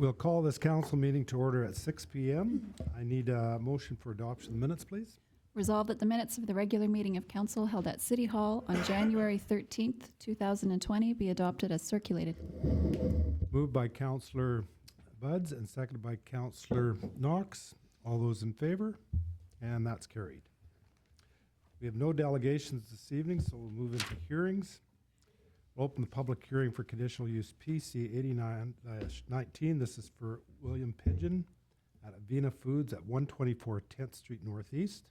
We'll call this council meeting to order at 6 p.m. I need a motion for adoption of the minutes, please. Resolved that the minutes of the regular meeting of council held at City Hall on January 13th, 2020 be adopted as circulated. Moved by Councillor Buds and seconded by Councillor Knox. All those in favor? And that's carried. We have no delegations this evening, so we'll move into hearings. We'll open the public hearing for conditional use PC 89-19. This is for William Pigeon at Avena Foods at 124 10th Street Northeast.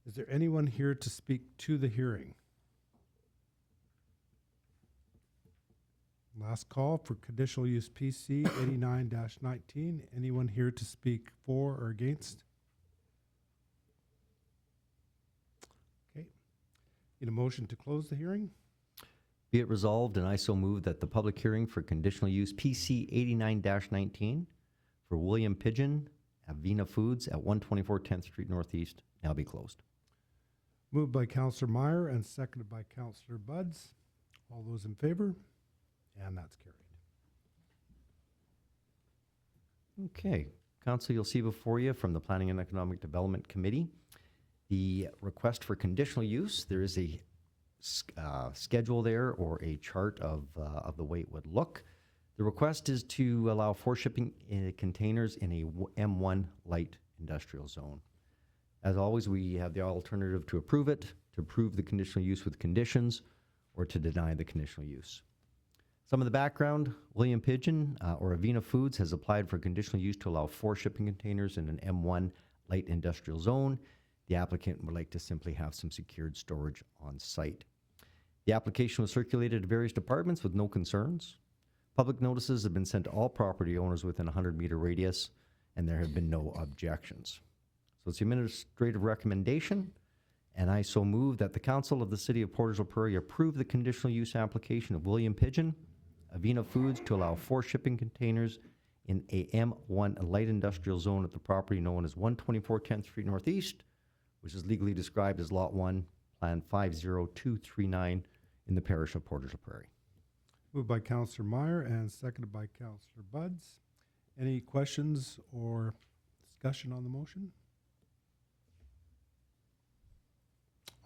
Is there anyone here to speak to the hearing? Last call for conditional use PC 89-19. Anyone here to speak for or against? Okay. Need a motion to close the hearing? Be it resolved, and I so move that the public hearing for conditional use PC 89-19 for William Pigeon, Avena Foods at 124 10th Street Northeast now be closed. Moved by Councillor Meyer and seconded by Councillor Buds. All those in favor? And that's carried. Okay, Council, you'll see before you from the Planning and Economic Development Committee the request for conditional use. There is a schedule there or a chart of the way it would look. The request is to allow 4 shipping containers in a M1 light industrial zone. As always, we have the alternative to approve it, to approve the conditional use with conditions, or to deny the conditional use. Some of the background: William Pigeon or Avena Foods has applied for conditional use to allow 4 shipping containers in an M1 light industrial zone. The applicant would like to simply have some secured storage on site. The application was circulated to various departments with no concerns. Public notices have been sent to all property owners within a 100-meter radius, and there have been no objections. So it's the administrative recommendation, and I so move that the Council of the City of Portage la Prairie approve the conditional use application of William Pigeon, Avena Foods, to allow 4 shipping containers in a M1 light industrial zone at the property known as 124 10th Street Northeast, which is legally described as Lot 1, Plan 50239 in the parish of Portage la Prairie. Moved by Councillor Meyer and seconded by Councillor Buds. Any questions or discussion on the motion?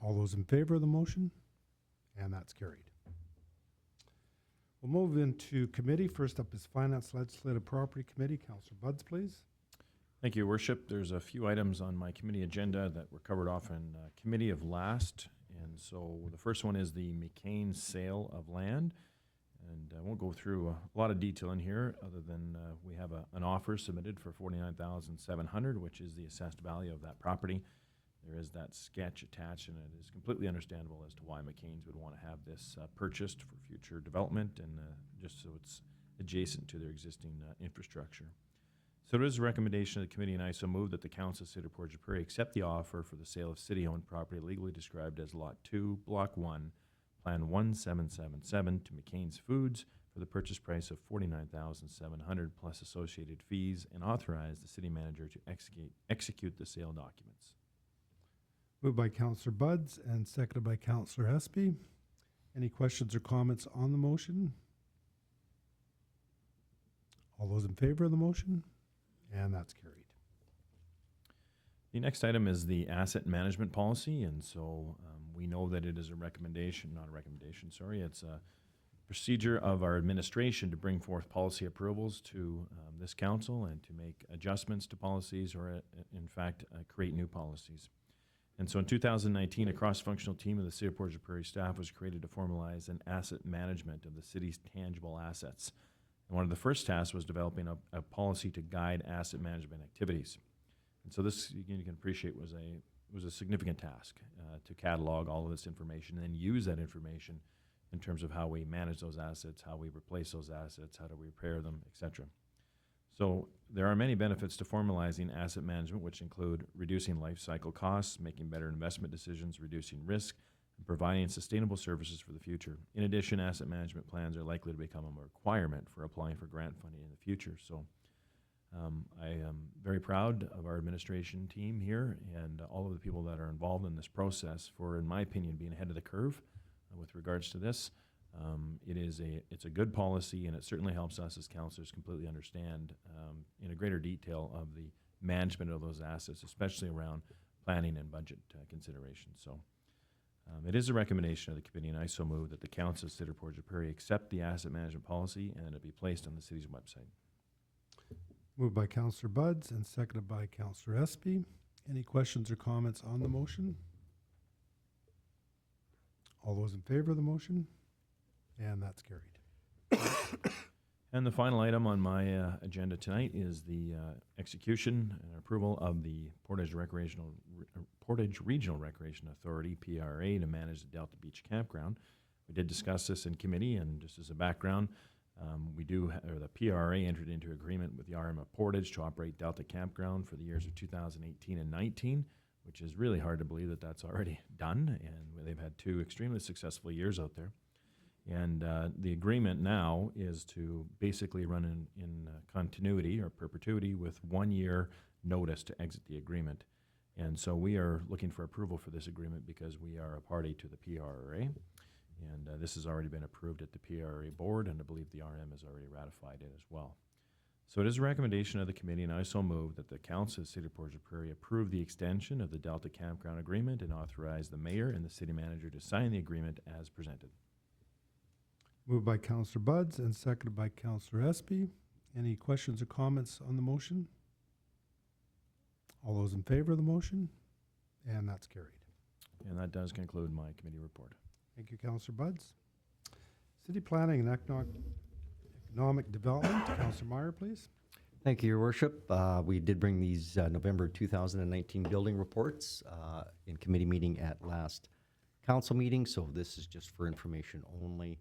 All those in favor of the motion? And that's carried. We'll move into committee. First up is Finance Legislative Property Committee. Councillor Buds, please. Thank you, Your Worship. There's a few items on my committee agenda that were covered off in committee of last. And so the first one is the McCain sale of land. And I won't go through a lot of detail in here other than we have an offer submitted for $49,700, which is the assessed value of that property. There is that sketch attached, and it is completely understandable as to why McCain's would want to have this purchased for future development and just so it's adjacent to their existing infrastructure. So it is a recommendation of the committee, and I so move that the Council of the City of Portage la Prairie accept the offer for the sale of city-owned property legally described as Lot 2, Block 1, Plan 1777 to McCain's Foods for the purchase price of $49,700 plus associated fees, and authorize the city manager to execute the sale documents. Moved by Councillor Buds and seconded by Councillor Hespy. Any questions or comments on the motion? All those in favor of the motion? And that's carried. The next item is the asset management policy, and so we know that it is a recommendation, not a recommendation, sorry, it's a procedure of our administration to bring forth policy approvals to this council and to make adjustments to policies or, in fact, create new policies. And so in 2019, a cross-functional team of the City of Portage la Prairie staff was created to formalize an asset management of the city's tangible assets. And one of the first tasks was developing a policy to guide asset management activities. And so this, again, you can appreciate, was a significant task to catalog all of this information and then use that information in terms of how we manage those assets, how we replace those assets, how do we repair them, etc. So there are many benefits to formalizing asset management, which include reducing life cycle costs, making better investment decisions, reducing risk, and providing sustainable services for the future. In addition, asset management plans are likely to become a requirement for applying for grant funding in the future. So I am very proud of our administration team here and all of the people that are involved in this process for, in my opinion, being ahead of the curve with regards to this. It's a good policy, and it certainly helps us as councillors completely understand in a greater detail of the management of those assets, especially around planning and budget considerations. So it is a recommendation of the committee, and I so move that the council of City of Portage la Prairie accept the asset management policy and it be placed on the city's website. Moved by Councillor Buds and seconded by Councillor Espy. Any questions or comments on the motion? All those in favor of the motion? And that's carried. And the final item on my agenda tonight is the execution and approval of the Portage Regional Recreation Authority, PRA, to manage the Delta Beach Campground. We did discuss this in committee, and just as a background, the PRA entered into agreement with the RM of Portage to operate Delta Campground for the years of 2018 and 19, which is really hard to believe that that's already done, and they've had 2 extremely successful years out there. And the agreement now is to basically run in continuity or perpetuity with 1 year notice to exit the agreement. And so we are looking for approval for this agreement because we are a party to the PRA. And this has already been approved at the PRA board, and I believe the RM has already ratified it as well. So it is a recommendation of the committee, and I so move that the Council of the City of Portage la Prairie approve the extension of the Delta Campground Agreement and authorize the mayor and the city manager to sign the agreement as presented. Moved by Councillor Buds and seconded by Councillor Espy. Any questions or comments on the motion? All those in favor of the motion? And that's carried. And that does conclude my committee report. Thank you, Councillor Buds. City Planning and Economic Development, Councillor Meyer, please. Thank you, Your Worship. We did bring these November 2019 building reports in committee meeting at last council meeting, so this is just for information only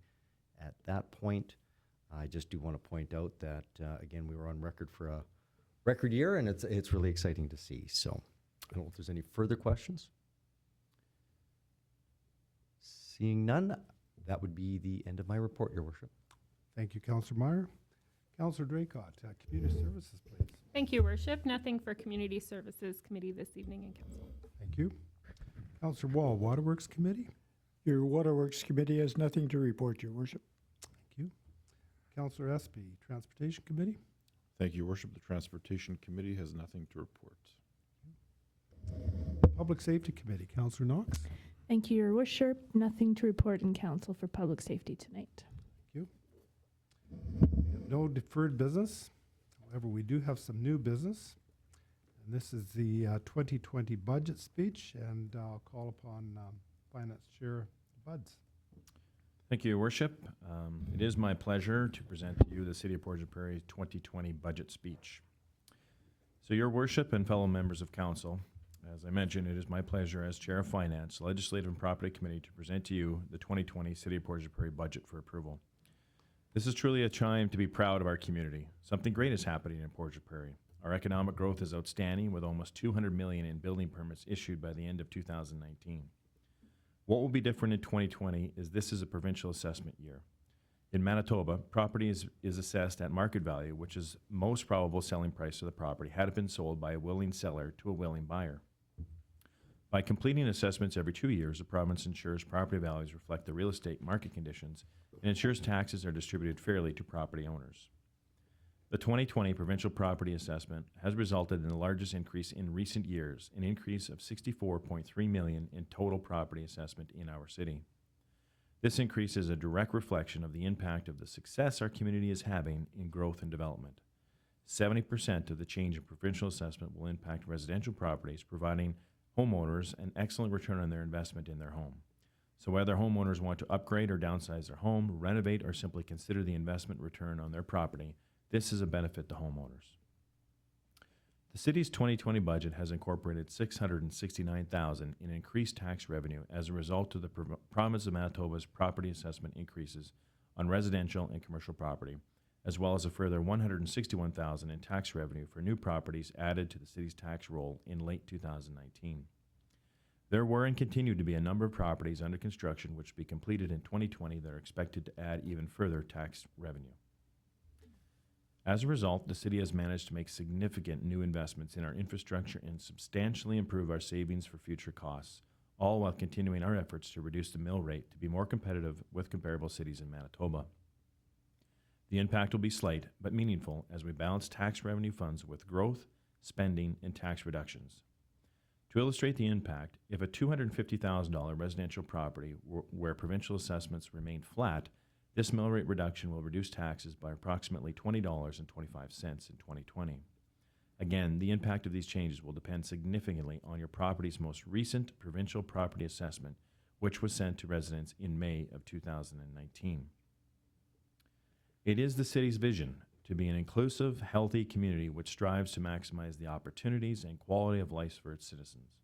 at that point. I just do want to point out that, again, we were on record for a record year, and it's really exciting to see. So I don't know if there's any further questions. Seeing none, that would be the end of my report, Your Worship. Thank you, Councillor Meyer. Councillor Draycott, Community Services, please. Thank you, Worship. Nothing for Community Services Committee this evening in Council. Thank you. Councillor Wall, Waterworks Committee. Your Waterworks Committee has nothing to report, Your Worship. Thank you. Councillor Espy, Transportation Committee. Thank you, Your Worship. The Transportation Committee has nothing to report. Public Safety Committee, Councillor Knox. Thank you, Your Worship. Nothing to report in council for public safety tonight. Thank you. We have no deferred business. However, we do have some new business. And this is the 2020 budget speech, and I'll call upon Finance Chair Buds. Thank you, Your Worship. It is my pleasure to present to you the City of Portage la Prairie 2020 budget speech. So, Your Worship and fellow members of Council, as I mentioned, it is my pleasure as Chair of Finance, Legislative and Property Committee to present to you the 2020 City of Portage la Prairie budget for approval. This is truly a time to be proud of our community. Something great is happening in Portage la Prairie. Our economic growth is outstanding, with almost $200 million in building permits issued by the end of 2019. What will be different in 2020 is this is a provincial assessment year. In Manitoba, property is assessed at market value, which is most probable selling price of the property had it been sold by a willing seller to a willing buyer. By completing assessments every 2 years, the province ensures property values reflect the real estate market conditions and ensures taxes are distributed fairly to property owners. The 2020 provincial property assessment has resulted in the largest increase in recent years, an increase of $64.3 million in total property assessment in our city. This increase is a direct reflection of the impact of the success our community is having in growth and development. 70% of the change in provincial assessment will impact residential properties, providing homeowners an excellent return on their investment in their home. So whether homeowners want to upgrade or downsize their home, renovate, or simply consider the investment return on their property, this is a benefit to homeowners. The city's 2020 budget has incorporated $669,000 in increased tax revenue as a result of the province of Manitoba's property assessment increases on residential and commercial property, as well as a further $161,000 in tax revenue for new properties added to the city's tax roll in late 2019. There were and continue to be a number of properties under construction which will be completed in 2020 that are expected to add even further tax revenue. As a result, the city has managed to make significant new investments in our infrastructure and substantially improve our savings for future costs, all while continuing our efforts to reduce the mill rate to be more competitive with comparable cities in Manitoba. The impact will be slight but meaningful as we balance tax revenue funds with growth, spending, and tax reductions. To illustrate the impact, if a $250,000 residential property where provincial assessments remain flat, this mill rate reduction will reduce taxes by approximately $20.25 in 2020. Again, the impact of these changes will depend significantly on your property's most recent provincial property assessment, which was sent to residents in May of 2019. It is the city's vision to be an inclusive, healthy community which strives to maximize the opportunities and quality of life for its citizens.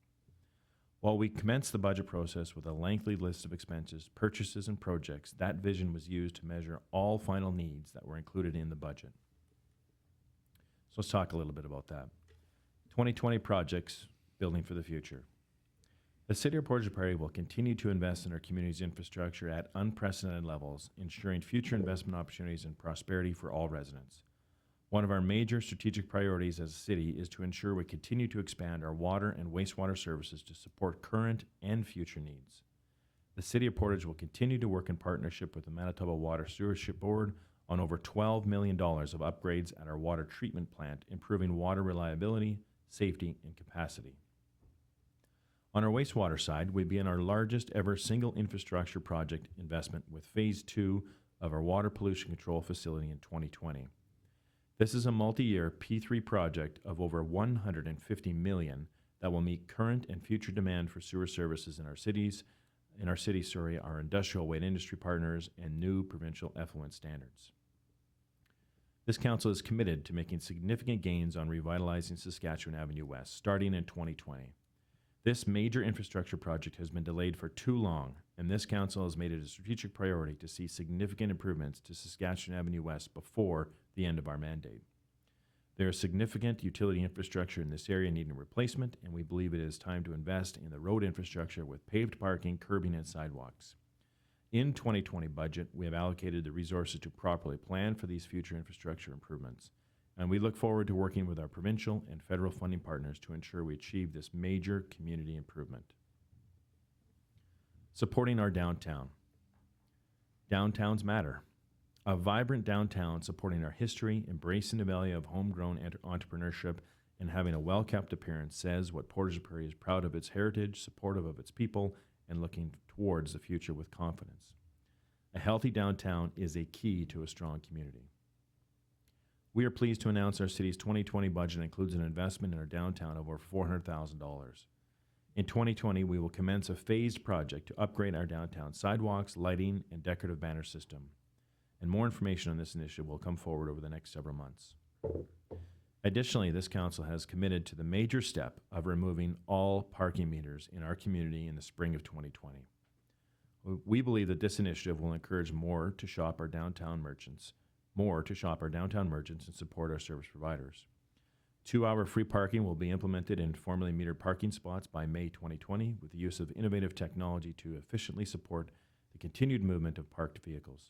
While we commenced the budget process with a lengthy list of expenses, purchases, and projects, that vision was used to measure all final needs that were included in the budget. So let's talk a little bit about that. 2020 projects, building for the future. The City of Portage la Prairie will continue to invest in our community's infrastructure at unprecedented levels, ensuring future investment opportunities and prosperity for all residents. One of our major strategic priorities as a city is to ensure we continue to expand our water and wastewater services to support current and future needs. The City of Portage will continue to work in partnership with the Manitoba Water Stewardship Board on over $12 million of upgrades at our water treatment plant, improving water reliability, safety, and capacity. On our wastewater side, we begin our largest ever single infrastructure project investment with Phase 2 of our water pollution control facility in 2020. This is a multi-year P3 project of over $150 million that will meet current and future demand for sewer services in our cities, our industrial weight industry partners, and new provincial effluent standards. This council is committed to making significant gains on revitalizing Saskatchewan Avenue West, starting in 2020. This major infrastructure project has been delayed for too long, and this council has made it a strategic priority to see significant improvements to Saskatchewan Avenue West before the end of our mandate. There is significant utility infrastructure in this area needing replacement, and we believe it is time to invest in the road infrastructure with paved parking, curbing, and sidewalks. In 2020 budget, we have allocated the resources to properly plan for these future infrastructure improvements, and we look forward to working with our provincial and federal funding partners to ensure we achieve this major community improvement. Supporting our downtown. Downtowns matter. A vibrant downtown supporting our history, embracing the value of homegrown entrepreneurship, and having a well-kept appearance says what Portage la Prairie is proud of its heritage, supportive of its people, and looking towards the future with confidence. A healthy downtown is a key to a strong community. We are pleased to announce our city's 2020 budget includes an investment in our downtown of over $400,000. In 2020, we will commence a phased project to upgrade our downtown sidewalks, lighting, and decorative banner system. And more information on this initiative will come forward over the next several months. Additionally, this council has committed to the major step of removing all parking meters in our community in the spring of 2020. We believe that this initiative will encourage more to shop our downtown merchants and support our service providers. 2-hour free parking will be implemented in formally metered parking spots by May 2020 with the use of innovative technology to efficiently support the continued movement of parked vehicles.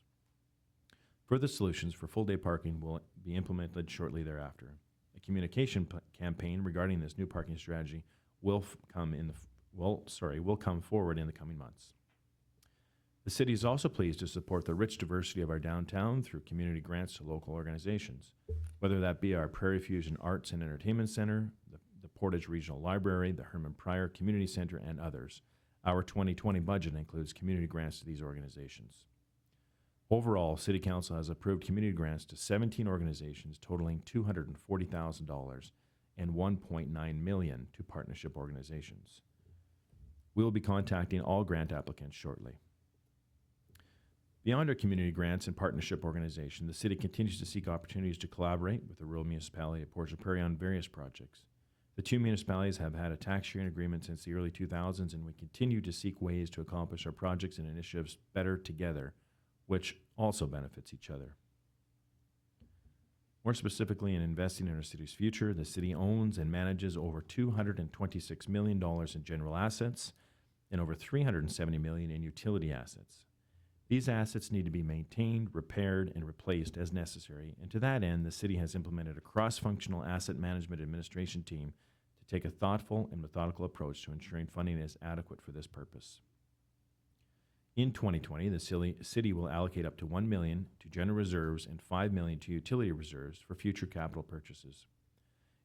Further solutions for full-day parking will be implemented shortly thereafter. A communication campaign regarding this new parking strategy will come forward in the coming months. The city is also pleased to support the rich diversity of our downtown through community grants to local organizations, whether that be our Prairie Fusion Arts and Entertainment Center, the Portage Regional Library, the Herman Pryor Community Center, and others. Our 2020 budget includes community grants to these organizations. Overall, City Council has approved community grants to 17 organizations totaling $240,000 and $1.9 million to partnership organizations. We will be contacting all grant applicants shortly. Beyond our community grants and partnership organization, the city continues to seek opportunities to collaborate with the rural municipality of Portage la Prairie on various projects. The two municipalities have had a tax sharing agreement since the early 2000s, and we continue to seek ways to accomplish our projects and initiatives better together, which also benefits each other. More specifically, in investing in our city's future, the city owns and manages over $226 million in general assets and over $370 million in utility assets. These assets need to be maintained, repaired, and replaced as necessary, and to that end, the city has implemented a cross-functional asset management administration team to take a thoughtful and methodical approach to ensuring funding is adequate for this purpose. In 2020, the city will allocate up to $1 million to general reserves and $5 million to utility reserves for future capital purchases.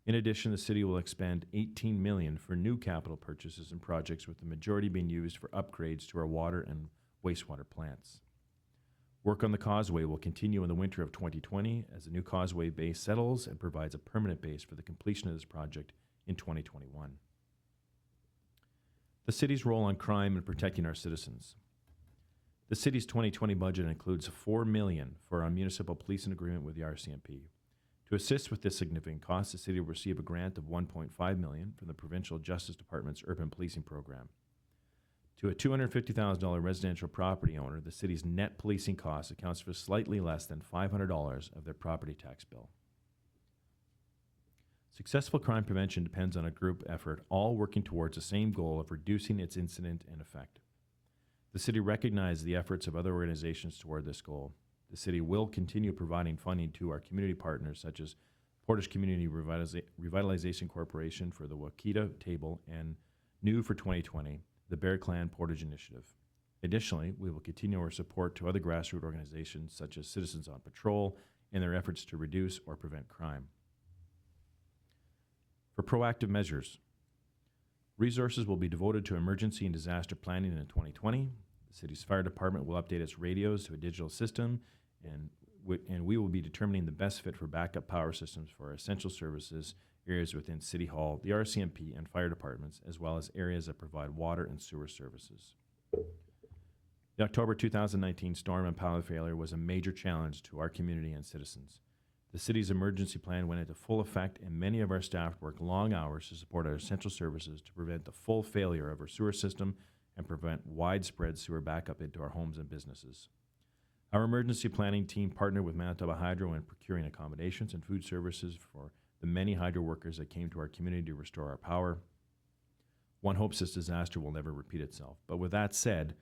In addition, the city will expend $18 million for new capital purchases and projects, with the majority being used for upgrades to our water and wastewater plants. Work on the causeway will continue in the winter of 2020 as the new causeway base settles and provides a permanent base for the completion of this project in 2021. The city's role on crime and protecting our citizens. The city's 2020 budget includes $4 million for our municipal policing agreement with the RCMP. To assist with this significant cost, the city will receive a grant of $1.5 million from the Provincial Justice Department's Urban Policing Program. To a $250,000 residential property owner, the city's net policing cost accounts for slightly less than $500 of their property tax bill. Successful crime prevention depends on a group effort, all working towards the same goal of reducing its incident and effect. The city recognizes the efforts of other organizations toward this goal. The city will continue providing funding to our community partners, such as Portage Community Revitalization Corporation for the Wakita Table and new for 2020, the Bear Clan Portage Initiative. Additionally, we will continue our support to other grassroots organizations such as Citizens on Patrol in their efforts to reduce or prevent crime. For proactive measures, resources will be devoted to emergency and disaster planning in 2020. The city's fire department will update its radios to a digital system, and we will be determining the best fit for backup power systems for our essential services areas within City Hall, the RCMP, and fire departments, as well as areas that provide water and sewer services. The October 2019 storm and power failure was a major challenge to our community and citizens. The city's emergency plan went into full effect, and many of our staff worked long hours to support our essential services to prevent the full failure of our sewer system and prevent widespread sewer backup into our homes and businesses. Our emergency planning team partnered with Manitoba Hydro in procuring accommodations and food services for the many hydro workers that came to our community to restore our power. One hopes this disaster will never repeat itself. But with that said,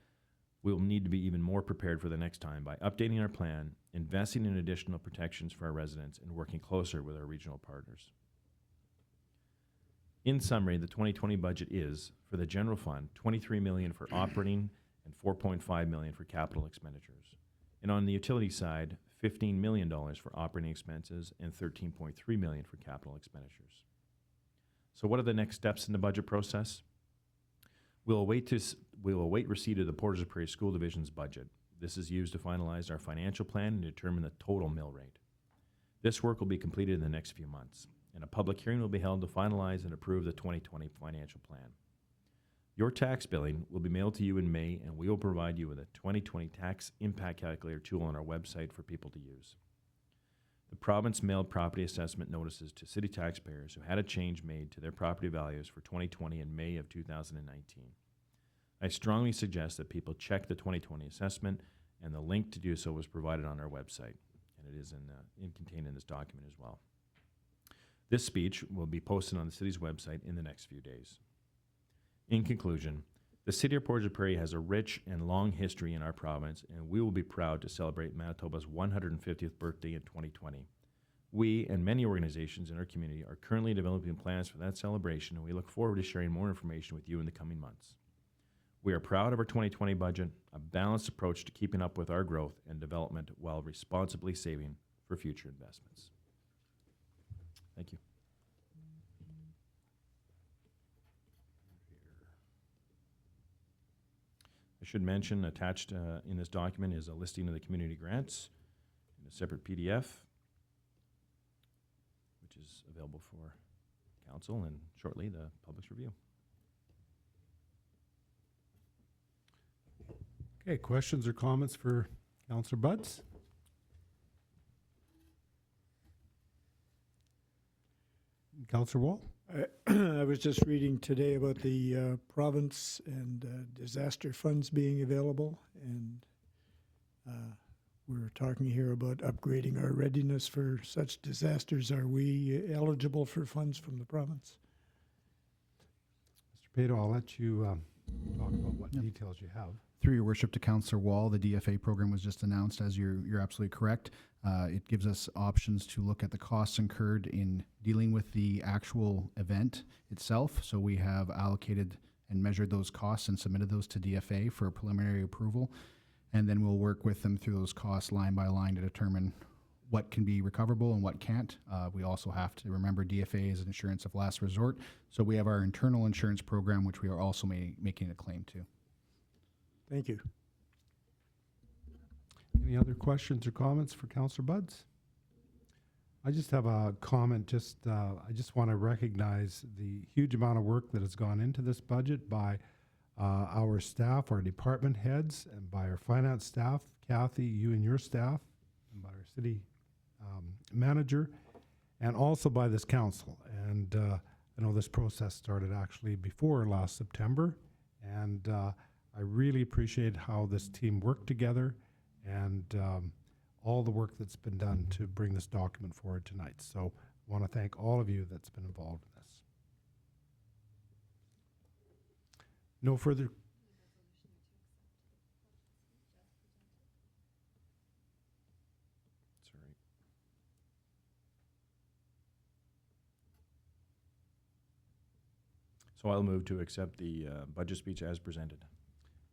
we will need to be even more prepared for the next time by updating our plan, investing in additional protections for our residents, and working closer with our regional partners. In summary, the 2020 budget is, for the general fund, $23 million for operating and $4.5 million for capital expenditures. And on the utility side, $15 million for operating expenses and $13.3 million for capital expenditures. So what are the next steps in the budget process? We will await receipt of the Portage la Prairie School Division's budget. This is used to finalize our financial plan and determine the total mill rate. This work will be completed in the next few months, and a public hearing will be held to finalize and approve the 2020 financial plan. Your tax billing will be mailed to you in May, and we will provide you with a 2020 tax impact calculator tool on our website for people to use. The province mailed property assessment notices to city taxpayers who had a change made to their property values for 2020 in May of 2019. I strongly suggest that people check the 2020 assessment, and the link to do so was provided on our website, and it is contained in this document as well. This speech will be posted on the city's website in the next few days. In conclusion, the City of Portage la Prairie has a rich and long history in our province, and we will be proud to celebrate Manitoba's 150th birthday in 2020. We and many organizations in our community are currently developing plans for that celebration, and we look forward to sharing more information with you in the coming months. We are proud of our 2020 budget, a balanced approach to keeping up with our growth and development while responsibly saving for future investments. Thank you. I should mention, attached in this document is a listing of the community grants in a separate PDF, which is available for council and shortly the public's review. Okay, questions or comments for Councillor Buds? Councillor Wall? I was just reading today about the province and disaster funds being available, and we're talking here about upgrading our readiness for such disasters. Are we eligible for funds from the province? Mr. Beto, I'll let you talk about what details you have. Through your worship to Councillor Wall, the DFA program was just announced, as you're absolutely correct. It gives us options to look at the costs incurred in dealing with the actual event itself. So we have allocated and measured those costs and submitted those to DFA for preliminary approval. And then we'll work with them through those costs line by line to determine what can be recoverable and what can't. We also have to remember DFA is an insurance of last resort. So we have our internal insurance program, which we are also making a claim to. Thank you. Any other questions or comments for Councillor Buds? I just have a comment. I just want to recognize the huge amount of work that has gone into this budget by our staff, our department heads, and by our finance staff, Kathy, you and your staff, and by our city manager, and also by this council. And I know this process started actually before last September, and I really appreciate how this team worked together and all the work that's been done to bring this document forward tonight. So I want to thank all of you that's been involved in this. No further. Sorry. So I'll move to accept the budget speech as presented.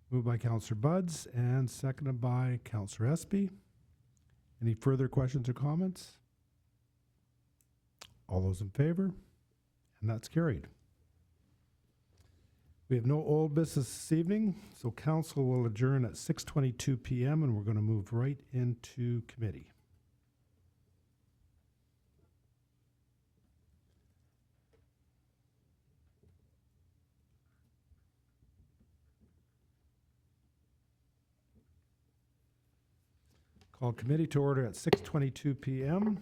Moved by Councillor Buds and seconded by Councillor Espy. Any further questions or comments? All those in favor? And that's carried. We have no old business this evening, so council will adjourn at 6:22 p.m. and we're going to move right into committee. Call committee to order at 6:22 p.m.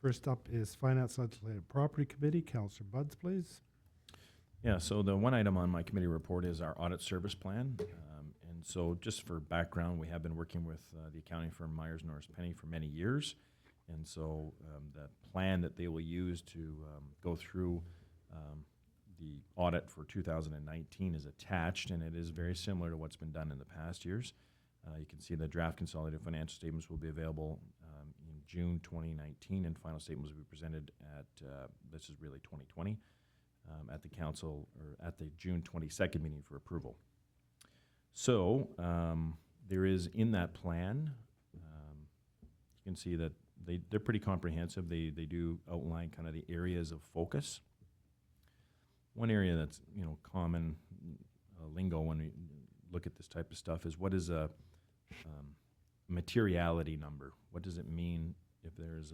First up is Finance Legislative Property Committee. Councillor Buds, please. Yeah, so the one item on my committee report is our audit service plan. And so just for background, we have been working with the accounting firm Myers Norris Penny for many years. And so the plan that they will use to go through the audit for 2019 is attached, and it is very similar to what's been done in the past years. You can see the draft consolidated financial statements will be available in June 2019, and final statements will be presented at, this is really 2020, at the council, or at the June 22nd meeting for approval. So there is in that plan, you can see that they're pretty comprehensive. They do outline kind of the areas of focus. One area that's, common lingo when we look at this type of stuff is what is a materiality number? What does it mean if there's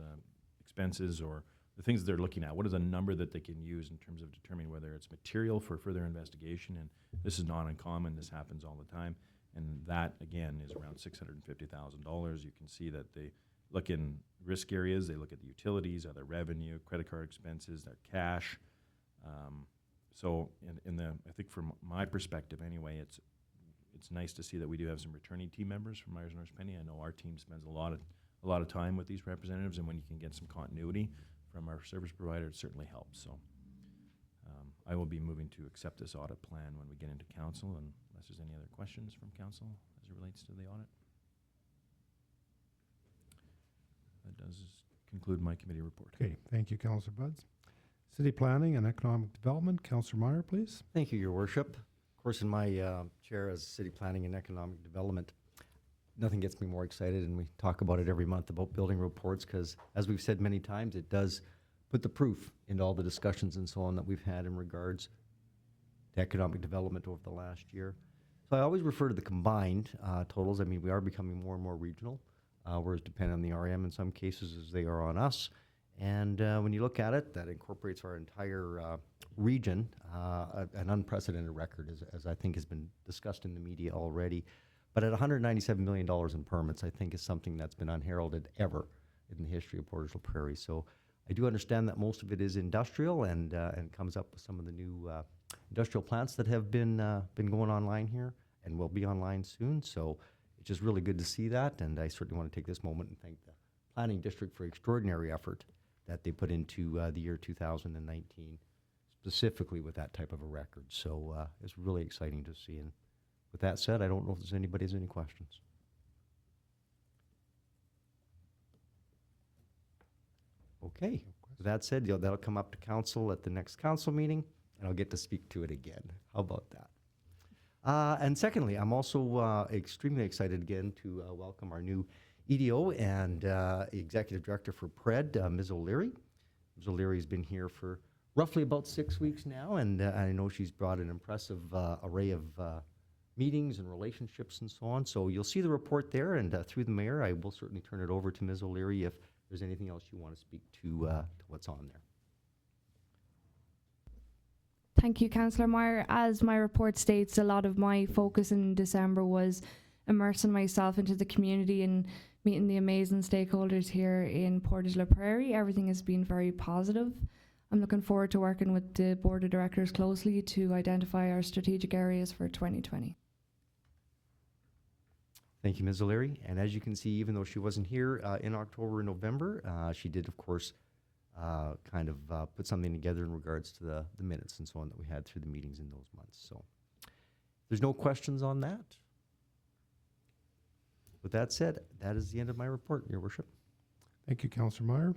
expenses or the things they're looking at? What is a number that they can use in terms of determining whether it's material for further investigation? And this is not uncommon. This happens all the time. And that, again, is around $650,000. You can see that they look in risk areas. They look at the utilities, other revenue, credit card expenses, their cash. So I think from my perspective anyway, it's nice to see that we do have some returning team members from Myers Norris Penny. I know our team spends a lot of time with these representatives, and when you can get some continuity from our service provider, it certainly helps. So I will be moving to accept this audit plan when we get into council, unless there's any other questions from council as it relates to the audit. That does conclude my committee report. Okay, thank you, Councillor Buds. City Planning and Economic Development, Councillor Meyer, please. Thank you, Your Worship. Of course, in my chair as City Planning and Economic Development, nothing gets me more excited, and we talk about it every month about building reports, because as we've said many times, it does put the proof into all the discussions and so on that we've had in regards to economic development over the last year. So I always refer to the combined totals. I mean, we are becoming more and more regional, whereas depending on the RM in some cases as they are on us. And when you look at it, that incorporates our entire region, an unprecedented record, as I think has been discussed in the media already. But at $197 million in permits, I think is something that's been unheralded ever in the history of Portage la Prairie. So I do understand that most of it is industrial and comes up with some of the new industrial plants that have been going online here and will be online soon. So it's just really good to see that. And I certainly want to take this moment and thank the Planning District for extraordinary effort that they put into the year 2019. specifically with that type of a record. So it's really exciting to see. And with that said, I don't know if there's anybody has any questions. Okay. With that said, that'll come up to council at the next council meeting, and I'll get to speak to it again. How about that? And secondly, I'm also extremely excited again to welcome our new EDO and Executive Director for PRED, Ms. O'Leary. Ms. O'Leary has been here for roughly about 6 weeks now, and I know she's brought an impressive array of meetings and relationships and so on. So you'll see the report there, and through the mayor, I will certainly turn it over to Ms. O'Leary if there's anything else you want to speak to what's on there. Thank you, Councillor Meyer. As my report states, a lot of my focus in December was immersing myself into the community and meeting the amazing stakeholders here in Portage la Prairie. Everything has been very positive. I'm looking forward to working with the Board of Directors closely to identify our strategic areas for 2020. Thank you, Ms. O'Leary. And as you can see, even though she wasn't here in October and November, she did, of course, kind of put something together in regards to the minutes and so on that we had through the meetings in those months. So there's no questions on that. With that said, that is the end of my report, Your Worship. Thank you, Councillor Meyer.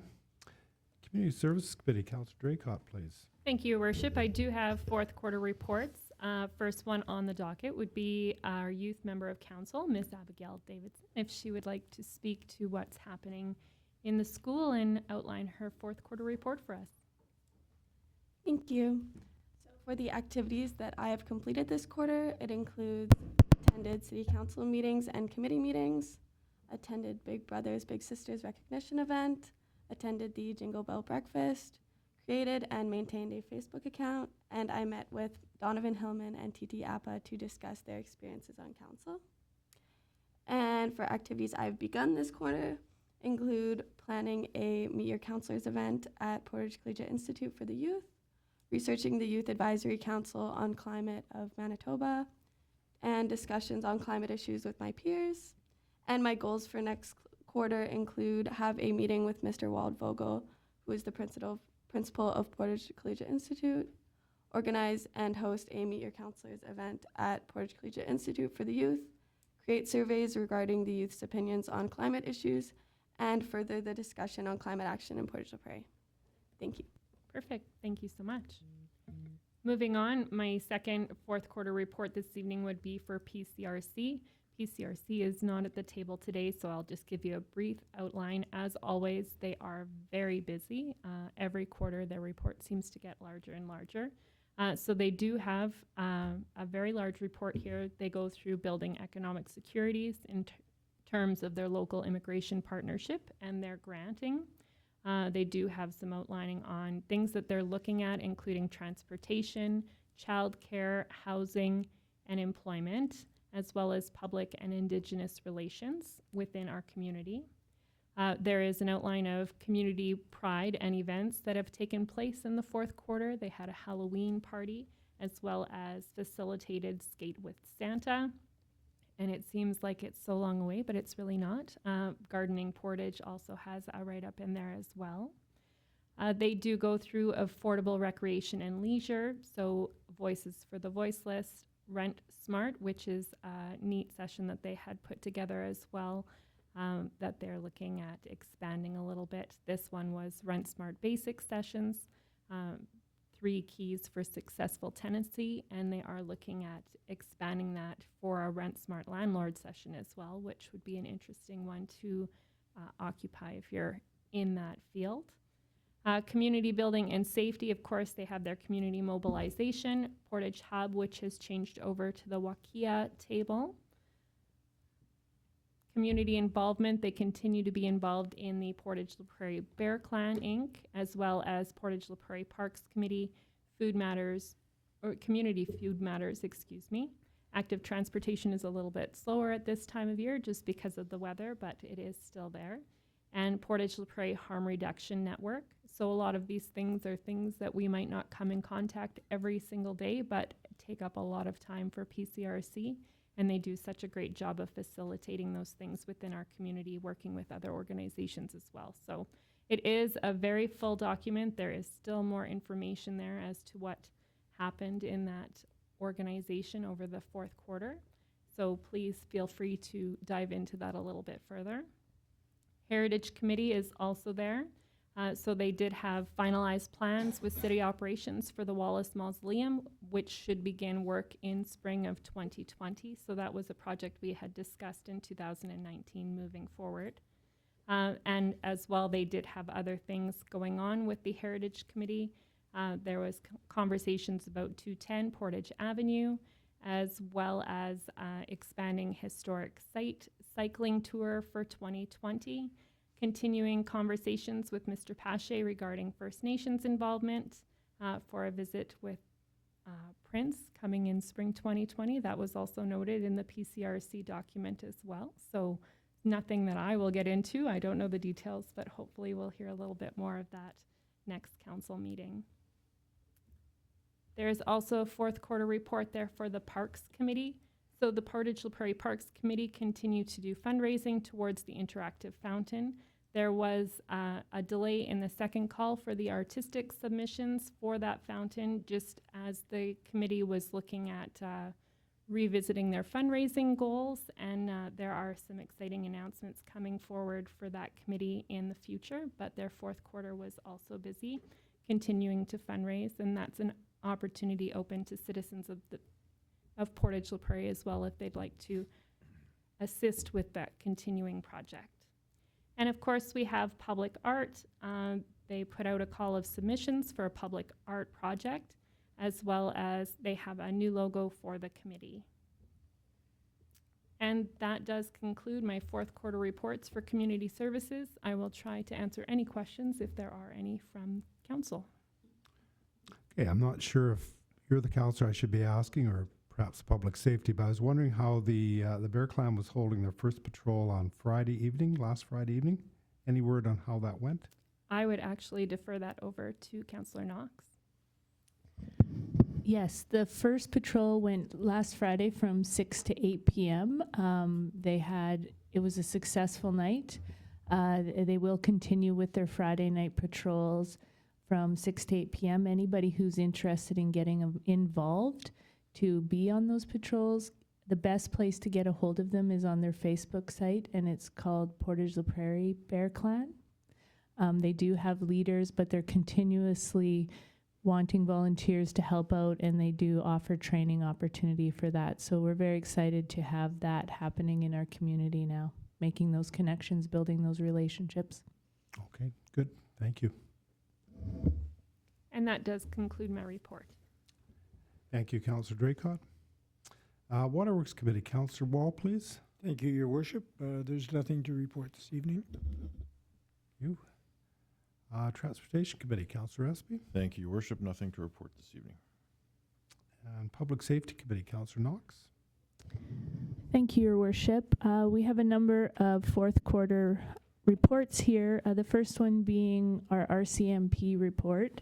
Community Services Committee, Councillor Draycott, please. Thank you, Your Worship. I do have fourth quarter reports. First one on the docket would be our youth member of council, Miss Abigail Davidson, if she would like to speak to what's happening in the school and outline her fourth quarter report for us. Thank you. So for the activities that I have completed this quarter, it includes attended city council meetings and committee meetings, attended Big Brothers Big Sisters recognition event, attended the Jingle Bell breakfast, created and maintained a Facebook account, and I met with Donovan Hillman and TT Appa to discuss their experiences on council. And for activities I've begun this quarter include planning a Meet Your Counselors event at Portage Collegiate Institute for the Youth, researching the Youth Advisory Council on Climate of Manitoba, and discussions on climate issues with my peers. And my goals for next quarter include have a meeting with Mr. Waldvogel, who is the principal of Portage Collegiate Institute, organize and host a Meet Your Counselors event at Portage Collegiate Institute for the Youth, create surveys regarding the youth's opinions on climate issues, and further the discussion on climate action in Portage la Prairie. Thank you. Perfect. Thank you so much. Moving on, my second fourth quarter report this evening would be for PCRC. PCRC is not at the table today, so I'll just give you a brief outline. As always, they are very busy. Every quarter, their report seems to get larger and larger. So they do have a very large report here. They go through building economic securities in terms of their local immigration partnership and their granting. They do have some outlining on things that they're looking at, including transportation, childcare, housing, and employment, as well as public and Indigenous relations within our community. There is an outline of community pride and events that have taken place in the fourth quarter. They had a Halloween party, as well as facilitated Skate with Santa. And it seems like it's so long away, but it's really not. Gardening Portage also has a write-up in there as well. They do go through affordable recreation and leisure, so Voices for the Voiceless, Rent Smart, which is a neat session that they had put together as well, that they're looking at expanding a little bit. This one was Rent Smart Basic Sessions, 3 keys for successful tenancy, and they are looking at expanding that for a Rent Smart Landlord session as well, which would be an interesting one to occupy if you're in that field. Community building and safety, of course, they have their community mobilization, Portage Hub, which has changed over to the Wakia table. Community involvement, they continue to be involved in the Portage la Prairie Bear Clan, Inc., as well as Portage la Prairie Parks Committee, Food Matters, or Community Food Matters, excuse me. Active transportation is a little bit slower at this time of year just because of the weather, but it is still there. And Portage la Prairie Harm Reduction Network. So a lot of these things are things that we might not come in contact every single day, but take up a lot of time for PCRC. And they do such a great job of facilitating those things within our community, working with other organizations as well. So It is a very full document. There is still more information there as to what happened in that organization over the fourth quarter. So please feel free to dive into that a little bit further. Heritage Committee is also there. So they did have finalized plans with city operations for the Wallace Mausoleum, which should begin work in spring of 2020. So that was a project we had discussed in 2019 moving forward. And as well, they did have other things going on with the Heritage Committee. There was conversations about 210 Portage Avenue, as well as expanding historic site cycling tour for 2020. Continuing conversations with Mr. Pache regarding First Nations involvement for a visit with Prince coming in spring 2020. That was also noted in the PCRC document as well. So nothing that I will get into. I don't know the details, but hopefully we'll hear a little bit more of that next council meeting. There is also a fourth quarter report there for the Parks Committee. So the Portage la Prairie Parks Committee continued to do fundraising towards the interactive fountain. There was a delay in the second call for the artistic submissions for that fountain, just as the committee was looking at revisiting their fundraising goals, and there are some exciting announcements coming forward for that committee in the future, but their fourth quarter was also busy continuing to fundraise, and that's an opportunity open to citizens of Portage la Prairie as well if they'd like to assist with that continuing project. And of course, we have public art. They put out a call of submissions for a public art project, as well as they have a new logo for the committee. And that does conclude my fourth quarter reports for community services. I will try to answer any questions if there are any from council. Okay, I'm not sure if you're the counselor I should be asking, or perhaps public safety, but I was wondering how the Bear Clan was holding their first patrol on last Friday evening. Any word on how that went? I would actually defer that over to Councillor Knox. Yes, the first patrol went last Friday from 6 to 8 p.m. It was a successful night. They will continue with their Friday night patrols from 6 to 8 p.m. Anybody who's interested in getting involved to be on those patrols, the best place to get a hold of them is on their Facebook site, and it's called Portage la Prairie Bear Clan. They do have leaders, but they're continuously wanting volunteers to help out, and they do offer training opportunity for that. So we're very excited to have that happening in our community now, making those connections, building those relationships. Okay, good. Thank you. And that does conclude my report. Thank you, Councillor Draycott. Waterworks Committee, Councillor Wall, please. Thank you, Your Worship. There's nothing to report this evening. You. Transportation Committee, Councillor Espy. Thank you, Your Worship. Nothing to report this evening. And Public Safety Committee, Councillor Knox. Thank you, Your Worship. We have a number of fourth quarter reports here. The first one being our RCMP report.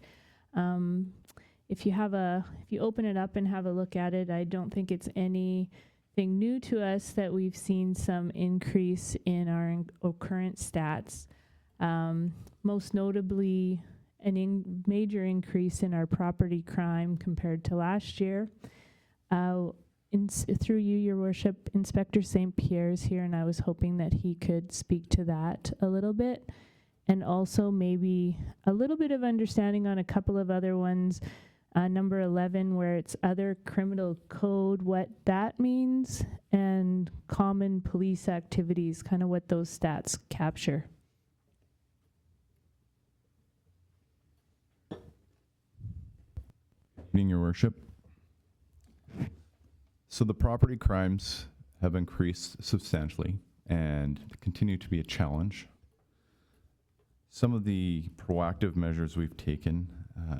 If you open it up and have a look at it, I don't think it's anything new to us that we've seen some increase in our current stats. Most notably, major increase in our property crime compared to last year. Through you, Your Worship, Inspector St. Pierre's here, and I was hoping that he could speak to that a little bit, and also maybe a little bit of understanding on a couple of other ones. Number 11, where it's other criminal code, what that means, and common police activities, kind of what those stats capture. Evening, Your Worship. So the property crimes have increased substantially and continue to be a challenge. Some of the proactive measures we've taken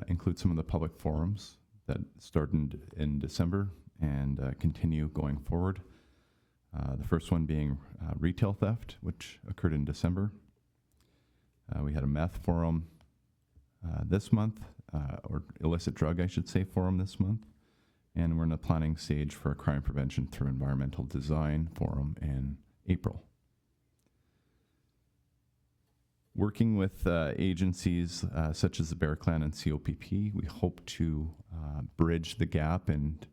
include some of the public forums that started in December and continue going forward. The first one being retail theft, which occurred in December. We had a meth forum this month, or illicit drug, I should say, forum this month. And we're in the planning stage for a crime prevention through environmental design forum in April. Working with agencies such as the Bear Clan and COPP, we hope to bridge the gap and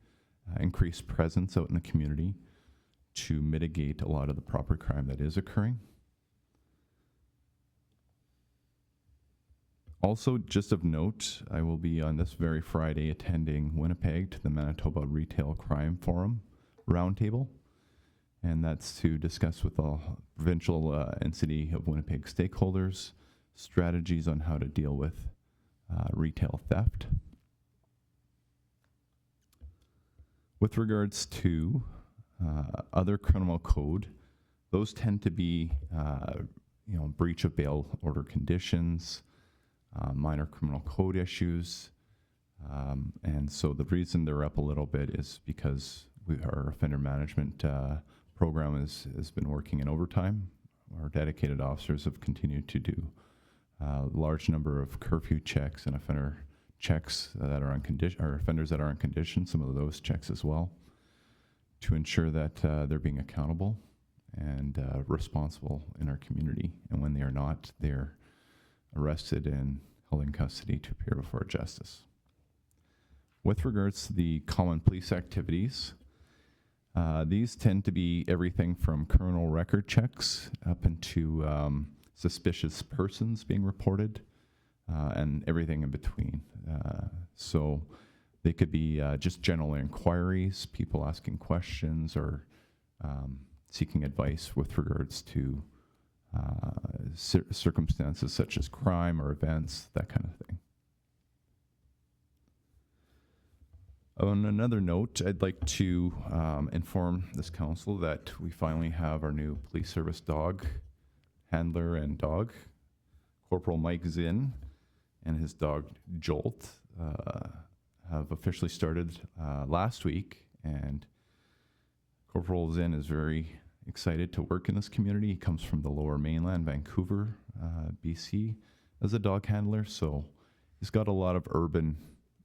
increase presence out in the community to mitigate a lot of the property crime that is occurring. Also, just of note, I will be on this very Friday attending Winnipeg to the Manitoba Retail Crime Forum Roundtable, and that's to discuss with all provincial and city of Winnipeg stakeholders strategies on how to deal with retail theft. With regards to other criminal code, those tend to be, breach of bail order conditions, minor criminal code issues. And so the reason they're up a little bit is because our offender management program has been working in overtime. Our dedicated officers have continued to do a large number of curfew checks and offender checks that are on condition, or offenders that are on condition, some of those checks as well, to ensure that they're being accountable and responsible in our community. And when they are not, they're arrested and held in custody to appear before justice. With regards to the common police activities, these tend to be everything from criminal record checks up into suspicious persons being reported and everything in between. So they could be just general inquiries, people asking questions or seeking advice with regards to circumstances such as crime or events, that kind of thing. On another note, I'd like to inform this council that we finally have our new police service dog handler and dog. Corporal Mike Zinn and his dog Jolt have officially started last week, and Corporal Zinn is very excited to work in this community. He comes from the Lower Mainland, Vancouver, BC, as a dog handler, so he's got a lot of urban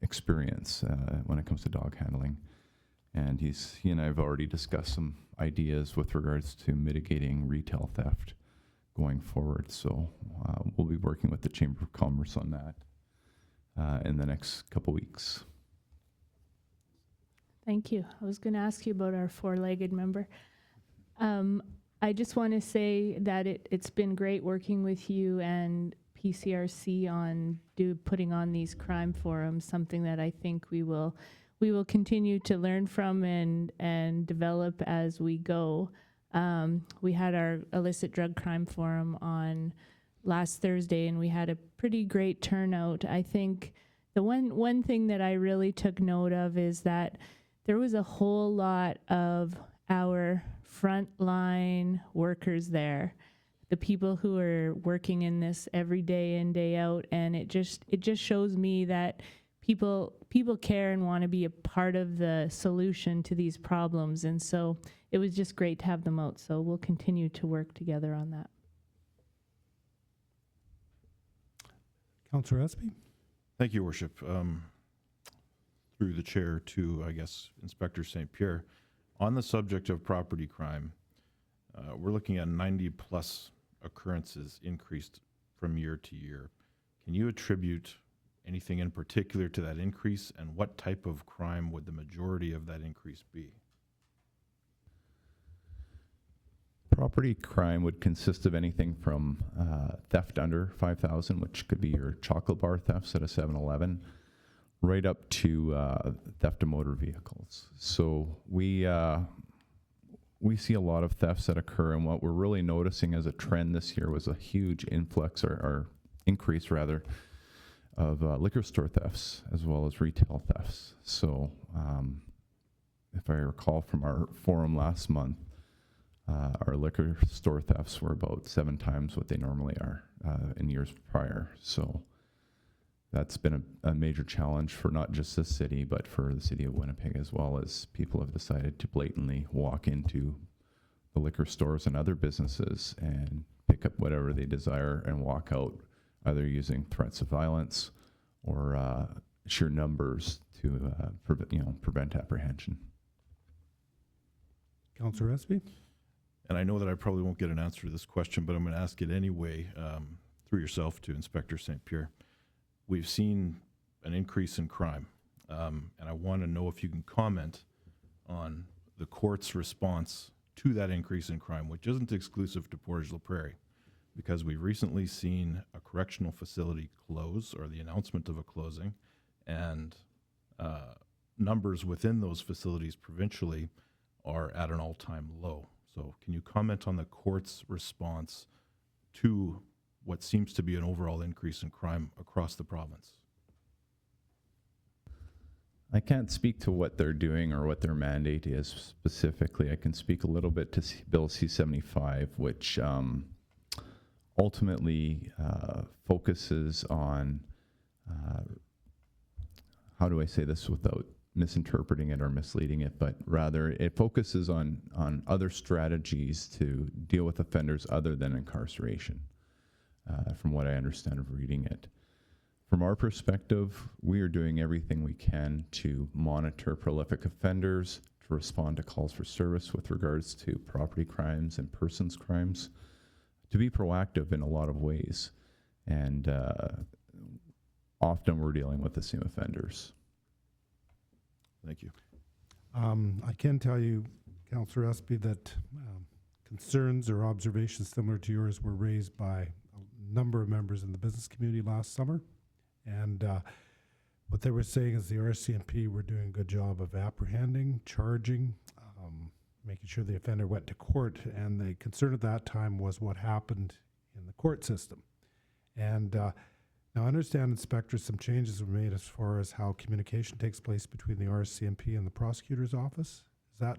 experience when it comes to dog handling. And he and I have already discussed some ideas with regards to mitigating retail theft going forward. So we'll be working with the Chamber of Commerce on that in the next couple weeks. Thank you. I was going to ask you about our four-legged member. I just want to say that it's been great working with you and PCRC on putting on these crime forums, something that I think we will continue to learn from and develop as we go. We had our illicit drug crime forum on last Thursday, and we had a pretty great turnout. I think the one thing that I really took note of is that there was a whole lot of our frontline workers there, the people who are working in this every day in, day out, and it just shows me that people care and want to be a part of the solution to these problems. And so it was just great to have them out. So we'll continue to work together on that. Councillor Espy? Thank you, Worship. Through the chair to, I guess, Inspector St. Pierre. On the subject of property crime, we're looking at 90+ occurrences increased from year to year. Can you attribute anything in particular to that increase, and what type of crime would the majority of that increase be? Property crime would consist of anything from theft under $5,000, which could be your chocolate bar thefts at a 7-Eleven, right up to theft of motor vehicles. So we see a lot of thefts that occur, and what we're really noticing as a trend this year was a huge influx or increase rather of liquor store thefts as well as retail thefts. So if I recall from our forum last month, our liquor store thefts were about 7 times what they normally are in years prior. So that's been a major challenge for not just this city, but for the city of Winnipeg as well, as people have decided to blatantly walk into the liquor stores and other businesses and pick up whatever they desire and walk out, either using threats of violence or sheer numbers to prevent apprehension. Councillor Espy? And I know that I probably won't get an answer to this question, but I'm going to ask it anyway. through yourself to Inspector St. Pierre. We've seen an increase in crime, and I want to know if you can comment on the court's response to that increase in crime, which isn't exclusive to Portage la Prairie, because we've recently seen a correctional facility close, or the announcement of a closing, and numbers within those facilities provincially are at an all-time low. So can you comment on the court's response to what seems to be an overall increase in crime across the province? I can't speak to what they're doing or what their mandate is specifically. I can speak a little bit to Bill C-75, which ultimately focuses on, how do I say this without misinterpreting it or misleading it, but rather it focuses on other strategies to deal with offenders other than incarceration, from what I understand of reading it. From our perspective, we are doing everything we can to monitor prolific offenders, to respond to calls for service with regards to property crimes and persons crimes, to be proactive in a lot of ways. And often we're dealing with the same offenders. Thank you. I can tell you, Councillor Espy, that concerns or observations similar to yours were raised by a number of members in the business community last summer. And what they were saying is the RCMP were doing a good job of apprehending, charging, making sure the offender went to court. And the concern at that time was what happened in the court system. And now I understand, Inspector, some changes were made as far as how communication takes place between the RCMP and the prosecutor's office. Does that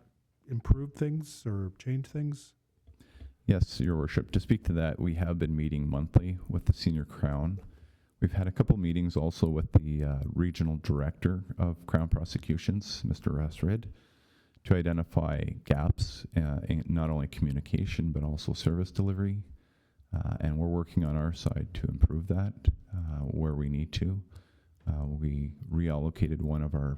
improve things or change things? Yes, Your Worship. To speak to that, we have been meeting monthly with the Senior Crown. We've had a couple meetings also with the Regional Director of Crown Prosecutions, Mr. Rasrid, to identify gaps in not only communication but also service delivery. And we're working on our side to improve that where we need to. We reallocated one of our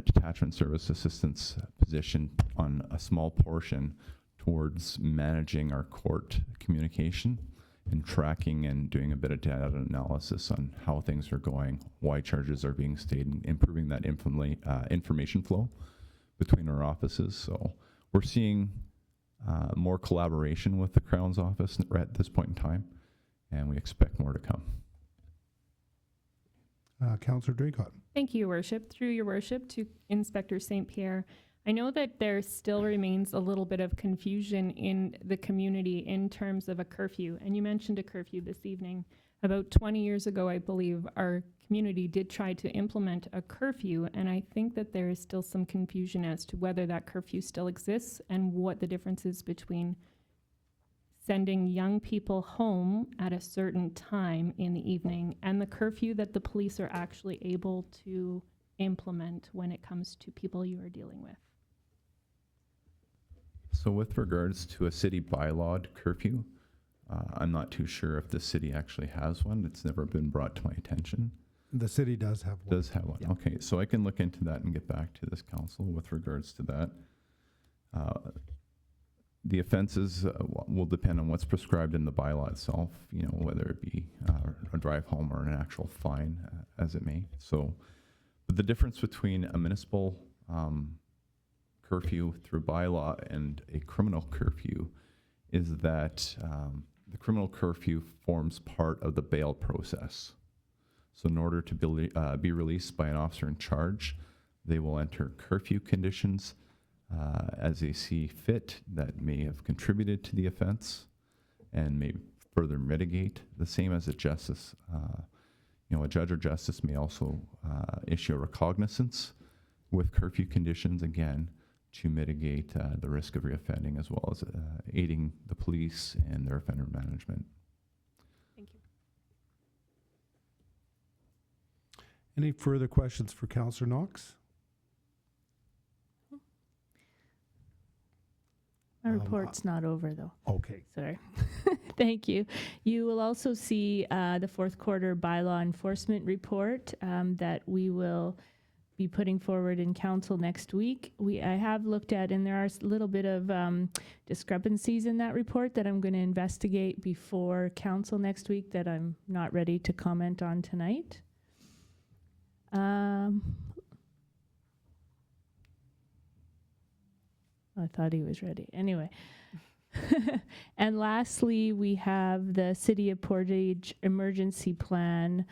detachment service assistants position on a small portion towards managing our court communication and tracking and doing a bit of data analysis on how things are going, why charges are being stayed, and improving that information flow between our offices. So we're seeing more collaboration with the Crown's office at this point in time, and we expect more to come. Councillor Draycott. Thank you, Your Worship. Through Your Worship to Inspector St. Pierre, I know that there still remains a little bit of confusion in the community in terms of a curfew, and you mentioned a curfew this evening. About 20 years ago, I believe, our community did try to implement a curfew, and I think that there is still some confusion as to whether that curfew still exists and what the difference is between sending young people home at a certain time in the evening and the curfew that the police are actually able to implement when it comes to people you are dealing with. So with regards to a city bylaw curfew, I'm not too sure if the city actually has one. It's never been brought to my attention. The city does have one. Does have one. Yeah. Okay, so I can look into that and get back to this council with regards to that. The offenses will depend on what's prescribed in the bylaw itself, you know, whether it be a drive home or an actual fine, as it may. So, but the difference between a municipal curfew through bylaw and a criminal curfew is that the criminal curfew forms part of the bail process. So in order to be released by an officer in charge, they will enter curfew conditions as they see fit that may have contributed to the offense and may further mitigate, the same as a justice. You know, a judge or justice may also issue a recognizance with curfew conditions, again, to mitigate the risk of reoffending, as well as aiding the police and their offender management. Thank you. Any further questions for Councillor Knox? My report's not over, though. Okay. Sorry. Thank you. You will also see the fourth quarter bylaw enforcement report that we will be putting forward in council next week. I have looked at, and there are a little bit of discrepancies in that report that I'm going to investigate before council next week that I'm not ready to comment on tonight. I thought he was ready. Anyway. And lastly, we have the City of Portage emergency plan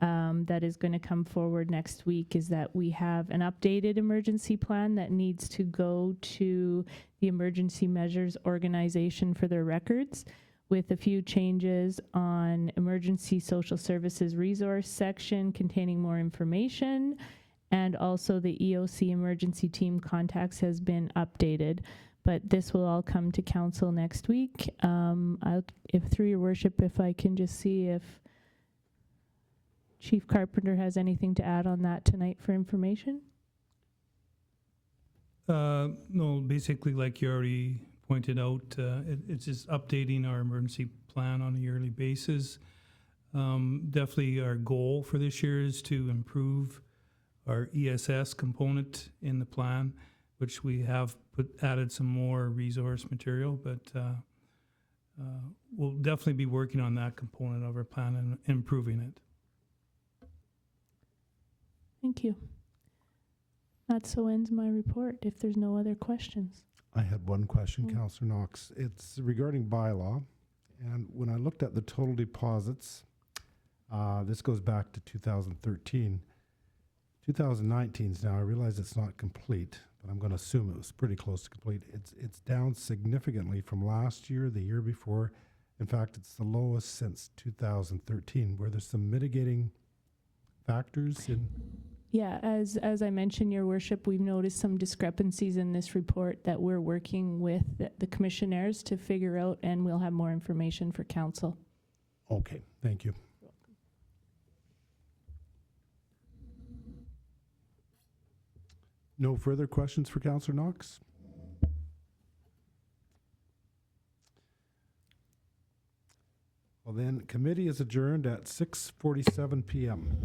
that is going to come forward next week. Is that we have an updated emergency plan that needs to go to the Emergency Measures Organization for their records, with a few changes on emergency social services resource section containing more information, and also the EOC emergency team contacts has been updated. But this will all come to council next week. If through your worship, if I can just see if Chief Carpenter has anything to add on that tonight for information. No, basically, like you already pointed out, it's just updating our emergency plan on a yearly basis. Definitely our goal for this year is to improve our ESS component in the plan, which we have added some more resource material, but we'll definitely be working on that component of our plan and improving it. Thank you. That so ends my report, if there's no other questions. I had one question, Councillor Knox. It's regarding bylaw. And when I looked at the total deposits, this goes back to 2013. 2019 is now, I realize it's not complete, but I'm going to assume it was pretty close to complete. It's down significantly from last year, the year before. In fact, it's the lowest since 2013. Were there some mitigating factors in? Yeah, as I mentioned, Your Worship, we've noticed some discrepancies in this report that we're working with the commissioners to figure out, and we'll have more information for council. Okay, thank you. No further questions for Councillor Knox? Well then, committee is adjourned at 6:47 p.m.